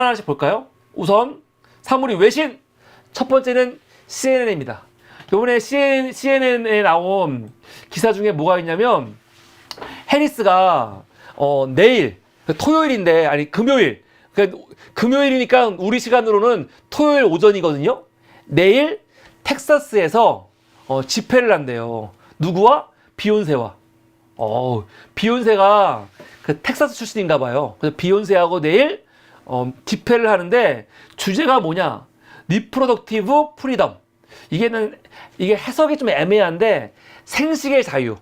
하나씩 볼까요? 우선 사물이 외신 첫 번째는 CNN입니다. 이번에 CNN에 나온 기사 중에 뭐가 있냐면 해리스가 내일 토요일인데 아니 금요일 그러니까 금요일이니까 우리 시간으로는 토요일 오전이거든요. 내일 텍사스에서 집회를 한대요. 누구와? 비욘세와. 비욘세가 그 텍사스 출신인가 봐요. 그래서 비욘세하고 내일 집회를 하는데 주제가 뭐냐? 리프로덕티브 프리덤. 이게 해석이 좀 애매한데 생식의 자유.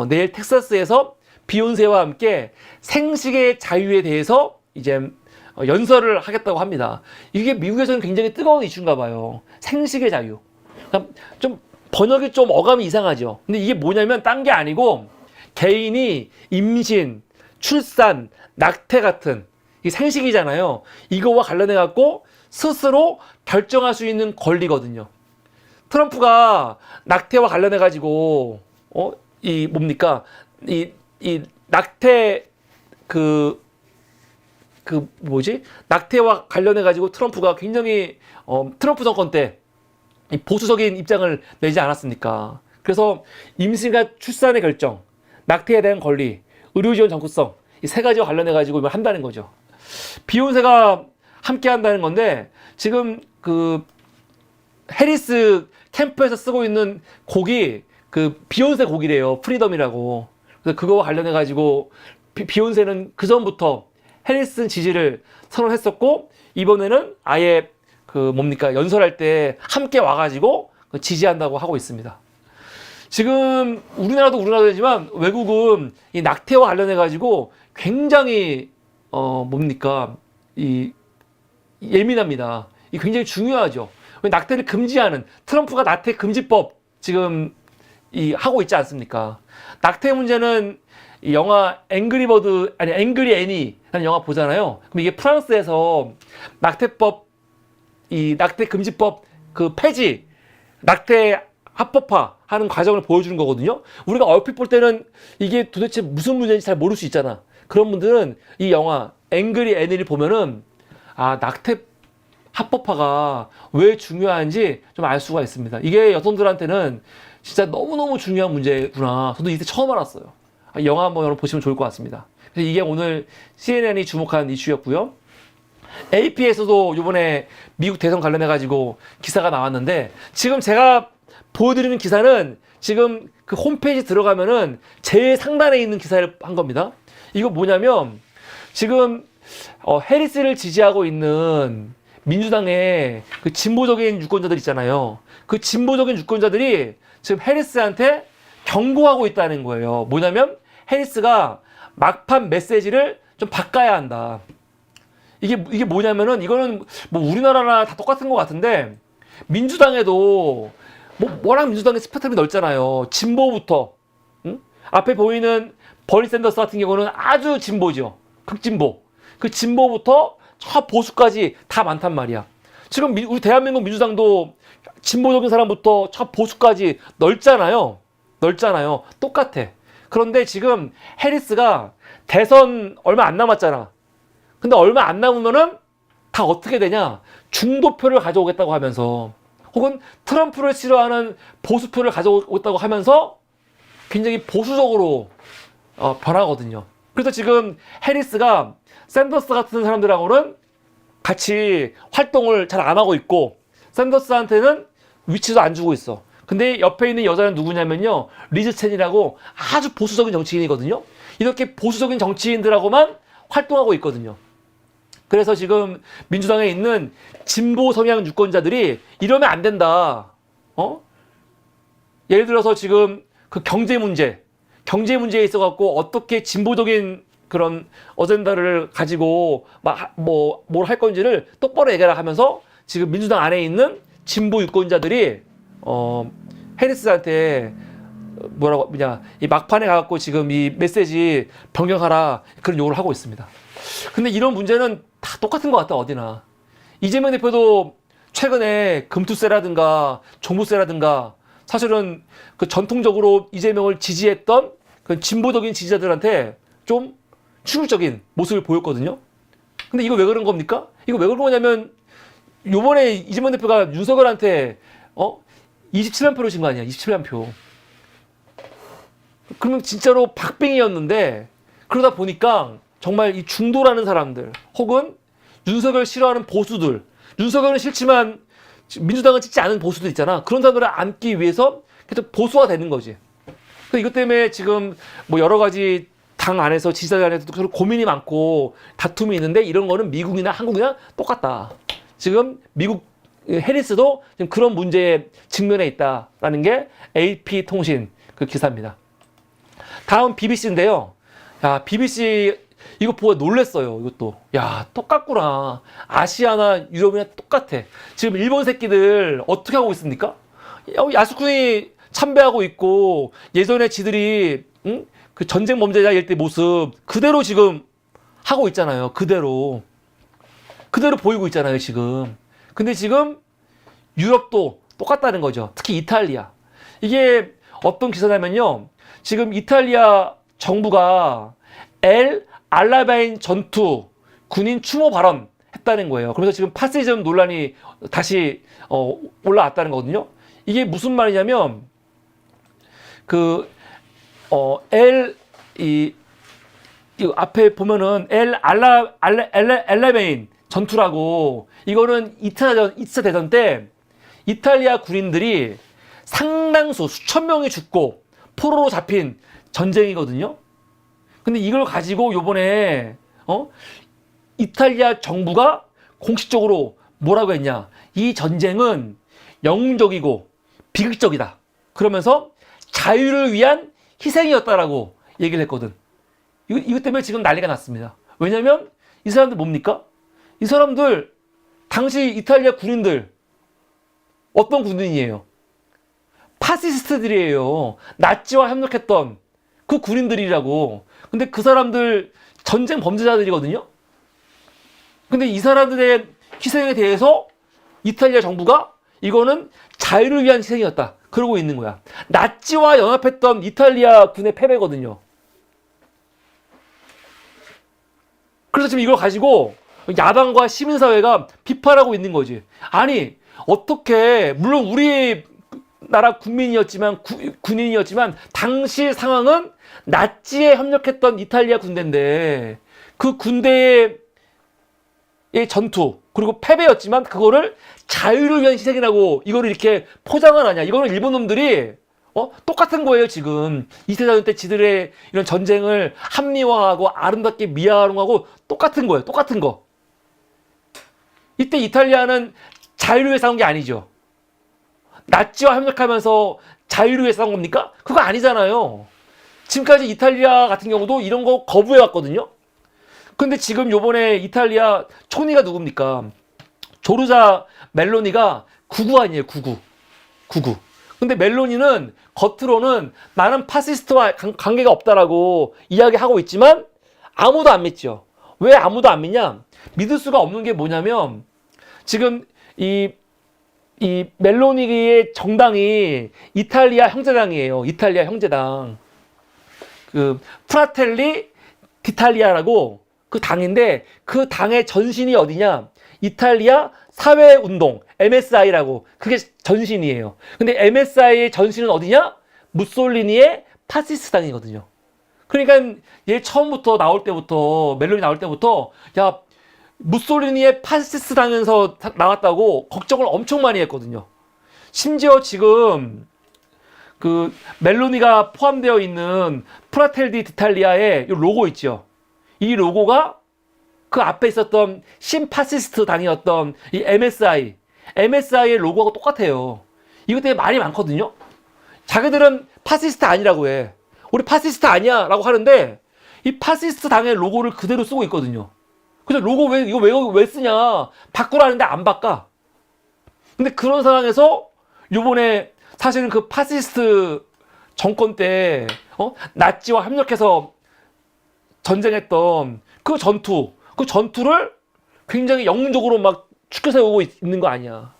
내일 텍사스에서 비욘세와 함께 생식의 자유에 대해서 이제 연설을 하겠다고 합니다. 이게 미국에서는 굉장히 뜨거운 이슈인가 봐요. 생식의 자유. 그러니까 좀 번역이 좀 어감이 이상하죠. 근데 이게 뭐냐면 딴 게 아니고 개인이 임신, 출산, 낙태 같은 이 생식이잖아요. 이거와 관련해 갖고 스스로 결정할 수 있는 권리거든요. 트럼프가 낙태와 관련해 가지고 이 낙태 낙태와 관련해 가지고 트럼프가 굉장히 트럼프 정권 때 보수적인 입장을 내지 않았습니까? 그래서 임신과 출산의 결정, 낙태에 대한 권리, 의료 지원 정구성 이 세 가지와 관련해 가지고 한다는 거죠. 비욘세가 함께 한다는 건데 지금 그 해리스 캠프에서 쓰고 있는 곡이 그 비욘세 곡이래요. 프리덤이라고. 그래서 그거와 관련해 가지고 비욘세는 그 전부터 해리스 지지를 선언했었고 이번에는 아예 연설할 때 함께 와가지고 지지한다고 하고 있습니다. 지금 우리나라도지만 외국은 이 낙태와 관련해 가지고 굉장히 예민합니다. 이 굉장히 중요하죠. 낙태를 금지하는 트럼프가 낙태 금지법 지금 하고 있지 않습니까? 낙태 문제는 이 영화 앵그리 애니라는 영화 보잖아요. 그럼 이게 프랑스에서 낙태 금지법 폐지, 낙태 합법화하는 과정을 보여주는 거거든요. 우리가 얼핏 볼 때는 이게 도대체 무슨 문제인지 잘 모를 수 있잖아. 그런 분들은 이 영화 앵그리 애니를 보면은 낙태 합법화가 왜 중요한지 좀 알 수가 있습니다. 이게 여성들한테는 진짜 너무너무 중요한 문제구나. 저도 이때 처음 알았어요. 영화 한번 여러분 보시면 좋을 것 같습니다. 그래서 이게 오늘 CNN이 주목한 이슈였고요. AP에서도 이번에 미국 대선 관련해가지고 기사가 나왔는데 지금 제가 보여드리는 기사는 지금 그 홈페이지 들어가면은 제일 상단에 있는 기사를 한 겁니다. 이거 뭐냐면 지금 해리스를 지지하고 있는 민주당의 그 진보적인 유권자들 있잖아요. 그 진보적인 유권자들이 지금 해리스한테 경고하고 있다는 거예요. 뭐냐면 해리스가 막판 메시지를 좀 바꿔야 한다. 이게 뭐냐면은 이거는 뭐 우리나라나 다 똑같은 것 같은데 민주당에도 워낙 민주당의 스펙트럼이 넓잖아요. 진보부터 앞에 보이는 버니 샌더스 같은 경우는 아주 진보죠. 극진보. 그 진보부터 저 보수까지 다 많단 말이야. 지금 우리 대한민국 민주당도 진보적인 사람부터 저 보수까지 넓잖아요. 똑같아. 그런데 지금 해리스가 대선 얼마 안 남았잖아. 근데 얼마 안 남으면은 다 어떻게 되냐? 중도표를 가져오겠다고 하면서 혹은 트럼프를 싫어하는 보수표를 가져오겠다고 하면서 굉장히 보수적으로 변하거든요. 그래서 지금 해리스가 샌더스 같은 사람들하고는 같이 활동을 잘 안 하고 있고 샌더스한테는 위치도 안 주고 있어. 근데 옆에 있는 여자는 누구냐면요. 리즈 첸이라고 아주 보수적인 정치인이거든요. 이렇게 보수적인 정치인들하고만 활동하고 있거든요. 그래서 지금 민주당에 있는 진보 성향 유권자들이 이러면 안 된다. 예를 들어서 지금 그 경제 문제에 있어갖고 어떻게 진보적인 그런 어젠다를 가지고 뭘 할 건지를 똑바로 얘기하라 하면서 지금 민주당 안에 있는 진보 유권자들이 해리스한테 이 막판에 가갖고 지금 이 메시지 변경하라 그런 요구를 하고 있습니다. 근데 이런 문제는 다 똑같은 것 같다 어디나. 이재명 대표도 최근에 금투세라든가 종부세라든가 사실은 그 전통적으로 이재명을 지지했던 그 진보적인 지지자들한테 좀 충격적인 모습을 보였거든요. 근데 이거 왜 그런 겁니까? 이거 왜 그런 거냐면 요번에 이재명 대표가 윤석열한테 27만 표를 진 거 아니야. 27만 표. 그러면 진짜로 박빙이었는데 그러다 보니까 정말 이 중도라는 사람들 혹은 윤석열 싫어하는 보수들, 윤석열은 싫지만 민주당은 찍지 않은 보수들 있잖아. 그런 사람들을 안기 위해서 계속 보수화 되는 거지. 그래서 이것 때문에 지금 뭐 여러 가지 당 안에서 지지자 안에서도 서로 고민이 많고 다툼이 있는데 이런 거는 미국이나 한국이나 똑같다. 지금 미국 해리스도 지금 그런 문제에 직면해 있다라는 게 AP통신 그 기사입니다. 다음 BBC인데요. 야, BBC 이거 보고 놀랬어요. 이것도. 야, 똑같구나. 아시아나 유럽이나 똑같아. 지금 일본 새끼들 어떻게 하고 있습니까? 야스쿠니 참배하고 있고 예전에 지들이 그 전쟁 범죄자 일 때 모습 그대로 지금 하고 있잖아요. 그대로 보이고 있잖아요. 지금. 근데 지금 유럽도 똑같다는 거죠. 특히 이탈리아. 이게 어떤 기사냐면요. 지금 이탈리아 정부가 엘 알라바인 전투 군인 추모 발언 했다는 거예요. 그래서 지금 파시즘 논란이 다시 올라왔다는 거거든요. 이게 무슨 말이냐면 이 앞에 보면은 엘라베인 전투라고 이거는 2차 대전 때 이탈리아 군인들이 상당수 수천 명이 죽고 포로로 잡힌 전쟁이거든요. 근데 이걸 가지고 요번에 이탈리아 정부가 공식적으로 뭐라고 했냐? 이 전쟁은 영웅적이고 비극적이다. 그러면서 자유를 위한 희생이었다라고 얘기를 했거든. 이것 때문에 지금 난리가 났습니다. 왜냐면 이 사람들 뭡니까? 이 사람들 당시 이탈리아 군인들 어떤 군인이에요? 파시스트들이에요. 나치와 협력했던 그 군인들이라고. 근데 그 사람들 전쟁 범죄자들이거든요. 근데 이 사람들의 희생에 대해서 이탈리아 정부가 이거는 자유를 위한 희생이었다. 그러고 있는 거야. 나치와 연합했던 이탈리아 군의 패배거든요. 그래서 지금 이걸 가지고 야당과 시민사회가 비판하고 있는 거지. 아니, 어떻게, 물론 우리 나라 국민이었지만, 군인이었지만, 당시 상황은 나치에 협력했던 이탈리아 군대인데, 그 군대의 전투, 그리고 패배였지만, 그거를 자유를 위한 희생이라고 이거를 이렇게 포장을 하냐. 이거는 일본 놈들이, 똑같은 거예요, 지금. 2차 대전 때 지들의 이런 전쟁을 합리화하고 아름답게 미화하고 똑같은 거예요, 똑같은 거. 이때 이탈리아는 자유를 위해 싸운 게 아니죠. 나치와 협력하면서 자유를 위해 싸운 겁니까? 그거 아니잖아요. 지금까지 이탈리아 같은 경우도 이런 거 거부해왔거든요. 근데 지금 요번에 이탈리아 총리가 누굽니까? 조르자 멜로니가 99 아니에요, 99. 근데 멜로니는 겉으로는 나는 파시스트와 관계가 없다라고 이야기하고 있지만 아무도 안 믿죠. 왜 아무도 안 믿냐? 믿을 수가 없는 게 뭐냐면 지금 이 멜로니의 정당이 이탈리아 형제당이에요. 이탈리아 형제당. 그 프라텔리 디탈리아라고 그 당인데 그 당의 전신이 어디냐? 이탈리아 사회운동 MSI라고 그게 전신이에요. 근데 MSI의 전신은 어디냐? 무솔리니의 파시스트 당이거든요. 그러니까 얘 처음부터 나올 때부터 멜로니 나올 때부터 야 무솔리니의 파시스트 당에서 나왔다고 걱정을 엄청 많이 했거든요. 심지어 지금 그 멜로니가 포함되어 있는 프라텔디 디탈리아의 이 로고 있죠. 이 로고가 그 앞에 있었던 신파시스트 당이었던 이 MSI의 로고하고 똑같아요. 이것 때문에 말이 많거든요. 자기들은 파시스트 아니라고 해. 우리 파시스트 아니야 라고 하는데 이 파시스트 당의 로고를 그대로 쓰고 있거든요. 그래서 로고 왜 쓰냐 바꾸라는데 안 바꿔. 근데 그런 상황에서 요번에 사실은 그 파시스트 정권 때 나치와 협력해서 전쟁했던 그 전투를 굉장히 영웅적으로 막 축켜 세우고 있는 거 아니야.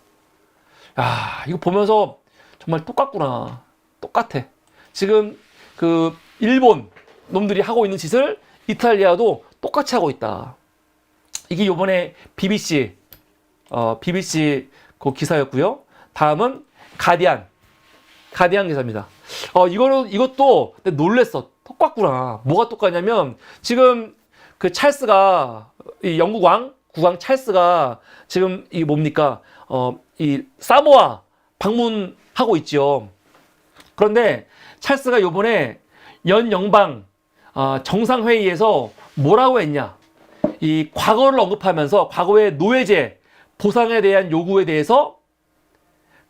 야, 이거 보면서 정말 똑같구나. 똑같아. 지금 그 일본 놈들이 하고 있는 짓을 이탈리아도 똑같이 하고 있다. 이게 요번에 BBC BBC 그 기사였고요. 다음은 가디안 기사입니다. 이것도 놀랬어. 똑같구나. 뭐가 똑같냐면 지금 그 찰스가 이 영국 국왕 찰스가 지금 이 뭡니까? 이 사모아 방문하고 있죠. 그런데 찰스가 요번에 연영방 정상회의에서 뭐라고 했냐? 이 과거를 언급하면서 과거의 노예제 보상에 대한 요구에 대해서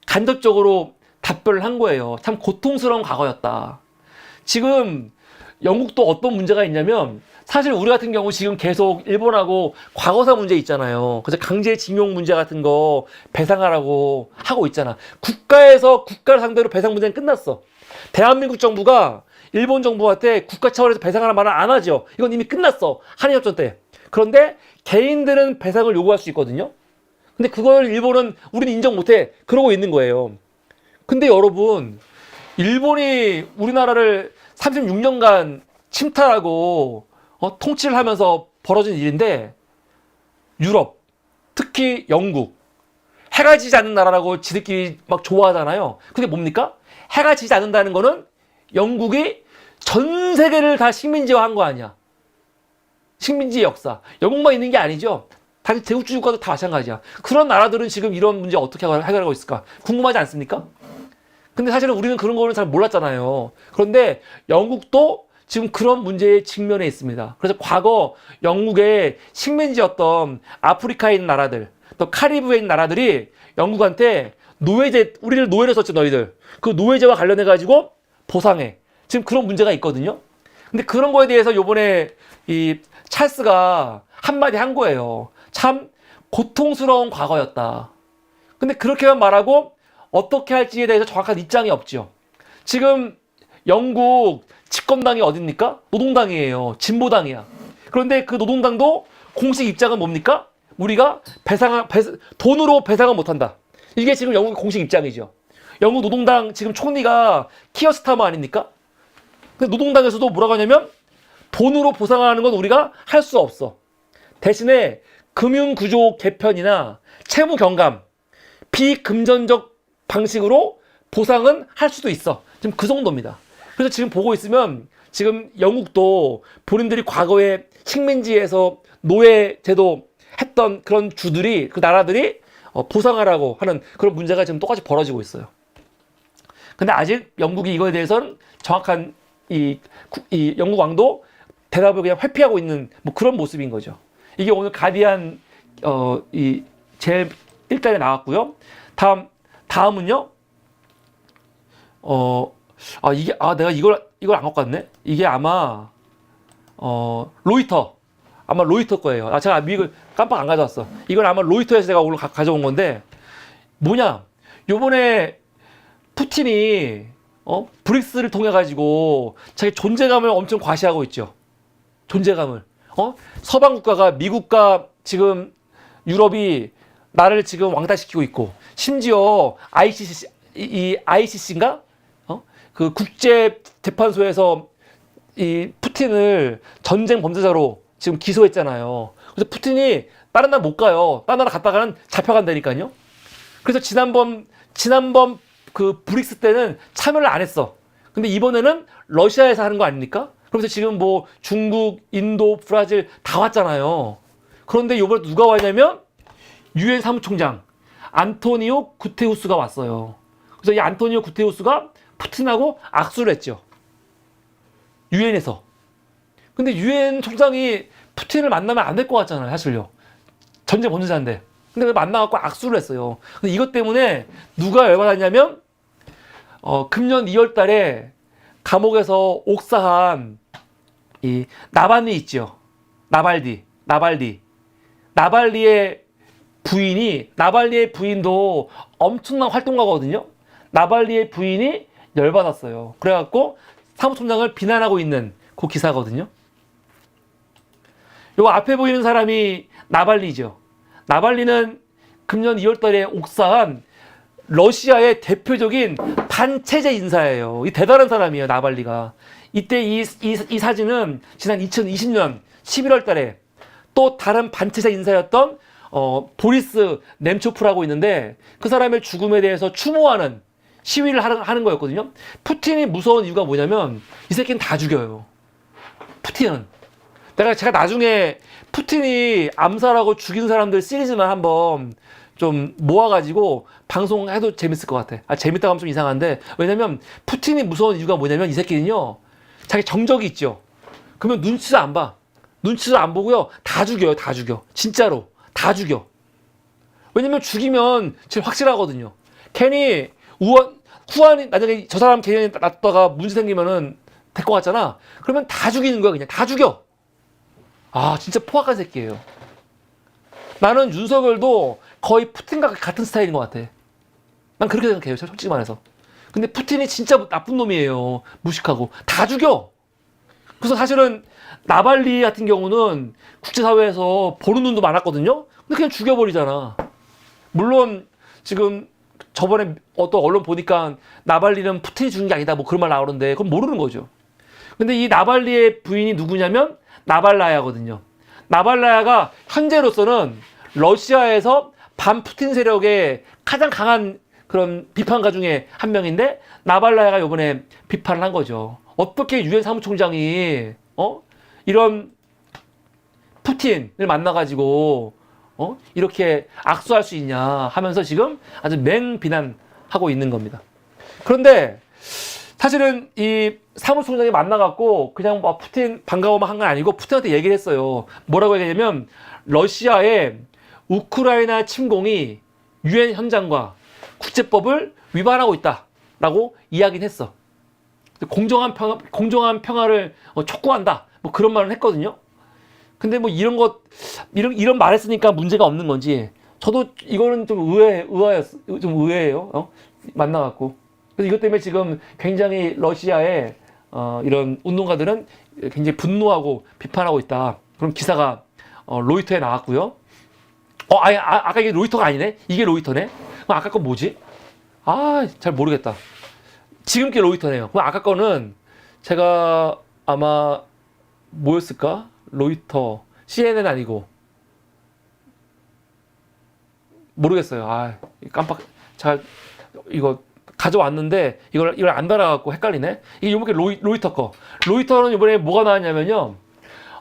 간접적으로 답변을 한 거예요. 참 고통스러운 과거였다. 지금 영국도 어떤 문제가 있냐면 사실 우리 같은 경우 지금 계속 일본하고 과거사 문제 있잖아요. 그래서 강제징용 문제 같은 거 배상하라고 하고 있잖아. 국가에서 국가를 상대로 배상 문제는 끝났어. 대한민국 정부가 일본 정부한테 국가 차원에서 배상하라는 말을 안 하죠. 이건 이미 끝났어. 한일협정 때. 그런데 개인들은 배상을 요구할 수 있거든요. 근데 그걸 일본은 우리는 인정 못해. 그러고 있는 거예요. 근데 여러분, 일본이 우리나라를 36년간 침탈하고 통치를 하면서 벌어진 일인데 유럽, 특히 영국, 해가 지지 않는 나라라고 지들끼리 막 좋아하잖아요. 근데 뭡니까? 해가 지지 않는다는 거는 영국이 전 세계를 다 식민지화한 거 아니야. 식민지의 역사. 영국만 있는 게 아니죠. 다시 제국주의 국가도 다 마찬가지야. 그런 나라들은 지금 이런 문제 어떻게 해결하고 있을까? 궁금하지 않습니까? 근데 사실은 우리는 그런 거는 잘 몰랐잖아요. 그런데 영국도 지금 그런 문제에 직면해 있습니다. 그래서 과거 영국의 식민지였던 아프리카에 있는 나라들, 또 카리브해에 있는 나라들이 영국한테 노예제, 우리를 노예로 썼지 너희들. 그 노예제와 관련해가지고 보상해. 지금 그런 문제가 있거든요. 근데 그런 거에 대해서 요번에 이 찰스가 한마디 한 거예요. 참 고통스러운 과거였다. 근데 그렇게만 말하고 어떻게 할지에 대해서 정확한 입장이 없죠. 지금 영국 집권당이 어딥니까? 노동당이에요. 진보당이야. 그런데 그 노동당도 공식 입장은 뭡니까? 우리가 돈으로 배상을 못한다. 이게 지금 영국의 공식 입장이죠. 영국 노동당 지금 총리가 키어 스타머 아닙니까? 근데 노동당에서도 뭐라고 하냐면 돈으로 보상하는 건 우리가 할 수 없어. 대신에 금융구조 개편이나 채무 경감, 비금전적 방식으로 보상은 할 수도 있어. 지금 그 정도입니다. 그래서 지금 보고 있으면 지금 영국도 본인들이 과거에 식민지에서 노예 제도 했던 그런 주들이, 그 나라들이 보상하라고 하는 그런 문제가 지금 똑같이 벌어지고 있어요. 근데 아직 영국이 이거에 대해서는 정확한 이 영국 왕도 대답을 그냥 회피하고 있는 뭐 그런 모습인 거죠. 이게 오늘 가디안 이 제 1단에 나왔고요. 다음은요. 내가 이걸 안 갖고 왔네. 이게 아마 로이터. 아마 로이터 거예요. 제가 이걸 깜빡 안 가져왔어. 이건 아마 로이터에서 제가 오늘 가져온 건데 뭐냐? 요번에 푸틴이 브릭스를 통해 가지고 자기 존재감을 엄청 과시하고 있죠. 존재감을. 서방 국가가 미국과 지금 유럽이 나를 지금 왕따시키고 있고 심지어 ICC인가? 그 국제 재판소에서 이 푸틴을 전쟁 범죄자로 지금 기소했잖아요. 그래서 푸틴이 다른 나라 못 가요. 다른 나라 갔다가는 잡혀간다니까요. 그래서 지난번 그 브릭스 때는 참여를 안 했어. 근데 이번에는 러시아에서 하는 거 아닙니까? 그러면서 지금 뭐 중국, 인도, 브라질 다 왔잖아요. 그런데 이번에 누가 왔냐면 유엔 사무총장 안토니오 구테우스가 왔어요. 그래서 이 안토니오 구테우스가 푸틴하고 악수를 했죠. 유엔에서. 근데 유엔 총장이 푸틴을 만나면 안 될 것 같잖아요, 사실요. 전쟁 범죄자인데. 근데 만나갖고 악수를 했어요. 근데 이것 때문에 누가 열받았냐면 금년 2월 달에 감옥에서 옥사한 이 나발리 있죠. 나발리의 부인도 엄청난 활동가거든요. 나발리의 부인이 열받았어요. 그래갖고 사무총장을 비난하고 있는 그 기사거든요. 요 앞에 보이는 사람이 나발리죠. 나발리는 금년 2월 달에 옥사한 러시아의 대표적인 반체제 인사예요. 이 대단한 사람이에요, 나발리가. 이때 이 사진은 지난 2020년 11월 달에 또 다른 반체제 인사였던 보리스 nem초프라고 있는데 그 사람의 죽음에 대해서 추모하는 시위를 하는 거였거든요. 푸틴이 무서운 이유가 뭐냐면 이 새끼는 다 죽여요. 푸틴은. 제가 나중에 푸틴이 암살하고 죽인 사람들 시리즈만 한번 좀 모아가지고 방송해도 재밌을 것 같아. 재밌다고 하면 좀 이상한데, 왜냐면 푸틴이 무서운 이유가 뭐냐면 이 새끼는요, 자기 정적이 있죠. 그러면 눈치도 안 봐. 눈치도 안 보고요, 다 죽여요. 다 죽여. 진짜로 다 죽여. 왜냐면 죽이면 제일 확실하거든요. 괜히 후한이 나중에 저 사람 괜히 놨다가 문제 생기면은 될 것 같잖아. 그러면 다 죽이는 거야. 그냥 다 죽여. 진짜 포악한 새끼예요. 나는 윤석열도 거의 푸틴과 같은 스타일인 것 같아. 난 그렇게 생각해요. 솔직히 말해서. 근데 푸틴이 진짜 나쁜 놈이에요. 무식하고. 다 죽여. 그래서 사실은 나발리 같은 경우는 국제사회에서 보는 눈도 많았거든요. 근데 그냥 죽여버리잖아. 물론 지금 저번에 어떤 언론 보니까 나발리는 푸틴이 죽인 게 아니다. 뭐 그런 말 나오는데 그건 모르는 거죠. 근데 이 나발리의 부인이 누구냐면 나발라야거든요. 나발라야가 현재로서는 러시아에서 반푸틴 세력의 가장 강한 그런 비판가 중에 한 명인데 나발라야가 이번에 비판을 한 거죠. 어떻게 유엔 사무총장이 이런 푸틴을 만나가지고 이렇게 악수할 수 있냐 하면서 지금 아주 맹비난하고 있는 겁니다. 그런데 사실은 이 사무총장이 만나갖고 그냥 뭐 푸틴 반가워만 한 건 아니고 푸틴한테 얘기를 했어요. 뭐라고 얘기하냐면 러시아의 우크라이나 침공이 유엔 현장과 국제법을 위반하고 있다라고 이야기는 했어. 공정한 평화를 촉구한다. 뭐 그런 말을 했거든요. 근데 뭐 이런 말 했으니까 문제가 없는 건지 저도 이거는 좀 의외예요. 만나갖고. 그래서 이것 때문에 지금 굉장히 러시아의 이런 운동가들은 굉장히 분노하고 비판하고 있다. 그런 기사가 로이터에 나왔고요. 아까 이게 로이터가 아니네? 이게 로이터네? 그럼 아까 거 뭐지? 잘 모르겠다. 지금 게 로이터네요. 그럼 아까 거는 제가 아마 뭐였을까? 로이터, CNN 아니고 모르겠어요. 잘 이거 가져왔는데 이걸 안 달아갖고 헷갈리네. 이게 요번에 로이터 거. 로이터는 이번에 뭐가 나왔냐면요.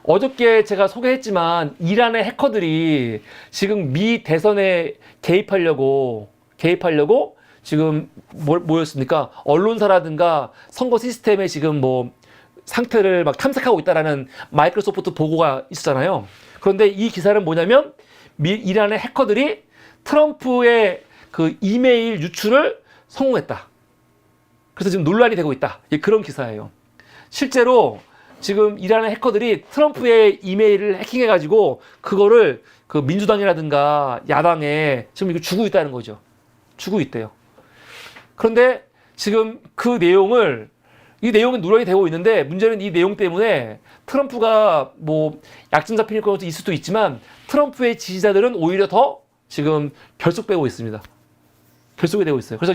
어저께 제가 소개했지만 이란의 해커들이 지금 미 대선에 개입하려고 지금 뭐였습니까? 언론사라든가 선거 시스템에 지금 뭐 상태를 막 탐색하고 있다라는 마이크로소프트 보고가 있었잖아요. 그런데 이 기사는 뭐냐면 이란의 해커들이 트럼프의 그 이메일 유출을 성공했다. 그래서 지금 논란이 되고 있다. 그런 기사예요. 실제로 지금 이란의 해커들이 트럼프의 이메일을 해킹해가지고 그거를 그 민주당이라든가 야당에 지금 이거 주고 있다는 거죠. 주고 있대요. 그런데 지금 이 내용은 논란이 되고 있는데 문제는 이 내용 때문에 트럼프가 뭐 약점 잡힐 것도 있을 수도 있지만 트럼프의 지지자들은 오히려 더 지금 결속되고 있습니다. 결속이 되고 있어요. 그래서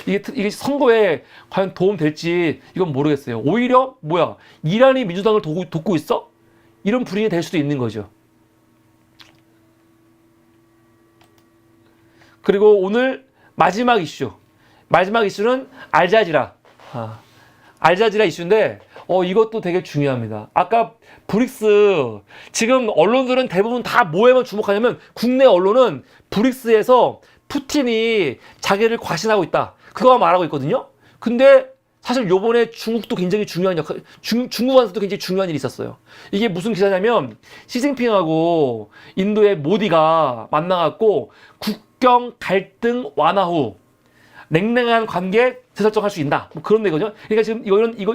이게 선거에 과연 도움 될지 이건 모르겠어요. 오히려 이란이 민주당을 돕고 있어? 이런 불이익이 될 수도 있는 거죠. 그리고 오늘 마지막 이슈는 알자지라. 알자지라 이슈인데 이것도 되게 중요합니다. 아까 브릭스 지금 언론들은 대부분 다 뭐에만 주목하냐면 국내 언론은 브릭스에서 푸틴이 자기를 과신하고 있다. 그거만 말하고 있거든요. 근데 사실 요번에 중국도 굉장히 중요한 중국한테도 굉장히 중요한 일이 있었어요. 이게 무슨 기사냐면 시진핑하고 인도의 모디가 만나갖고 국경 갈등 완화 후 냉랭한 관계 재설정할 수 있다. 뭐 그런 내거든요. 그러니까 지금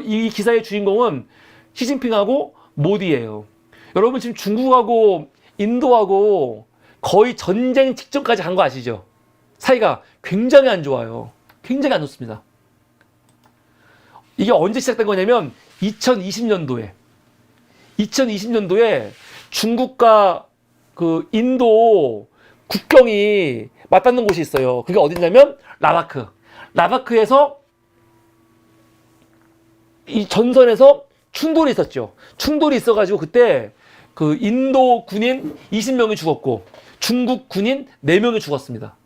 이 기사의 주인공은 시진핑하고 모디예요. 여러분 지금 중국하고 인도하고 거의 전쟁 직전까지 간 거 아시죠? 사이가 굉장히 안 좋아요. 굉장히 안 좋습니다. 이게 언제 시작된 거냐면 2020년도에 중국과 그 인도 국경이 맞닿는 곳이 있어요. 그게 어디냐면 라다크에서 이 전선에서 충돌이 있었죠. 충돌이 있어가지고 그때 그 인도 군인 20명이 죽었고 중국 군인 4명이 죽었습니다.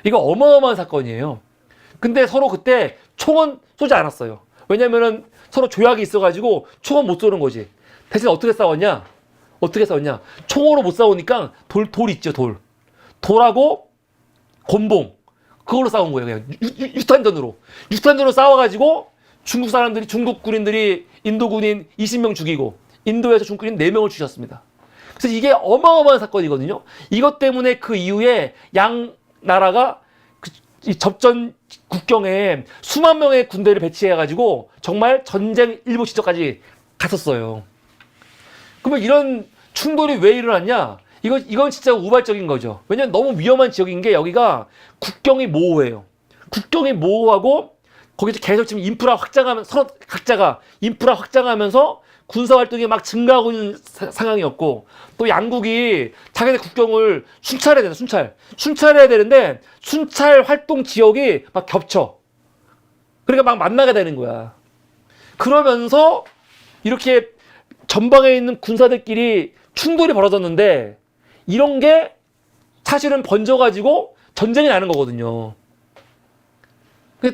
이거 어마어마한 사건이에요. 근데 서로 그때 총은 쏘지 않았어요. 왜냐면은 서로 조약이 있어가지고 총은 못 쏘는 거지. 대신 어떻게 싸웠냐? 총으로 못 싸우니까 돌 있죠, 돌. 돌하고 곤봉. 그걸로 싸운 거예요. 그냥 육탄전으로. 육탄전으로 싸워가지고 중국 군인들이 인도 군인 20명 죽이고 인도에서 중국 군인 4명을 죽였습니다. 그래서 이게 어마어마한 사건이거든요. 이것 때문에 그 이후에 양 나라가 이 접전 국경에 수만 명의 군대를 배치해가지고 정말 전쟁 일부 지점까지 갔었어요. 그러면 이런 충돌이 왜 일어났냐? 이건 진짜 우발적인 거죠. 왜냐면 너무 위험한 지역인 게 여기가 국경이 모호해요. 국경이 모호하고 거기서 계속 지금 인프라 확장하면 서로 각자가 인프라 확장하면서 군사 활동이 막 증가하고 있는 상황이었고 또 양국이 자기네 국경을 순찰해야 된다. 순찰해야 되는데 순찰 활동 지역이 막 겹쳐. 그러니까 막 만나게 되는 거야. 그러면서 이렇게 전방에 있는 군사들끼리 충돌이 벌어졌는데 이런 게 사실은 번져가지고 전쟁이 나는 거거든요.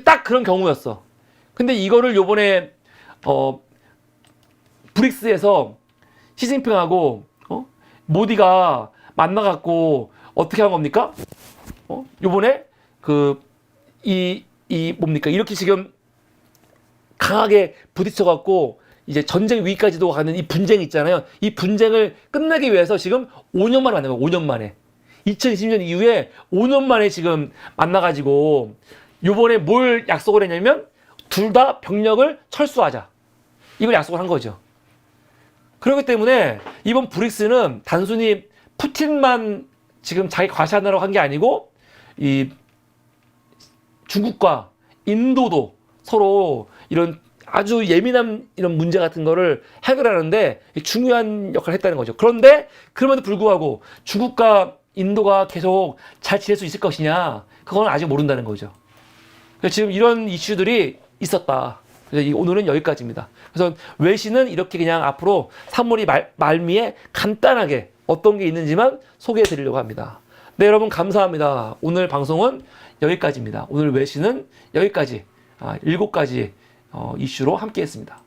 딱 그런 경우였어. 근데 이거를 요번에 브릭스에서 시진핑하고 모디가 만나갖고 어떻게 한 겁니까? 요번에 뭡니까? 이렇게 지금 강하게 부딪혀갖고 이제 전쟁 위기까지도 가는 이 분쟁 있잖아요. 이 분쟁을 끝내기 위해서 지금 5년 만에 만난 거예요. 5년 만에. 2020년 이후에 5년 만에 지금 만나가지고 요번에 뭘 약속을 했냐면 둘 다 병력을 철수하자. 이걸 약속을 한 거죠. 그렇기 때문에 이번 브릭스는 단순히 푸틴만 지금 자기 과시하느라고 한 게 아니고 이 중국과 인도도 서로 이런 아주 예민한 이런 문제 같은 거를 해결하는데 중요한 역할을 했다는 거죠. 그런데 그럼에도 불구하고 중국과 인도가 계속 잘 지낼 수 있을 것이냐? 그건 아직 모른다는 거죠. 그래서 지금 이런 이슈들이 있었다. 그래서 오늘은 여기까지입니다. 그래서 외신은 이렇게 그냥 앞으로 산물이 말미에 간단하게 어떤 게 있는지만 소개해 드리려고 합니다. 네, 여러분 감사합니다. 오늘 방송은 여기까지입니다. 오늘 외신은 여기까지 7가지 이슈로 함께 했습니다.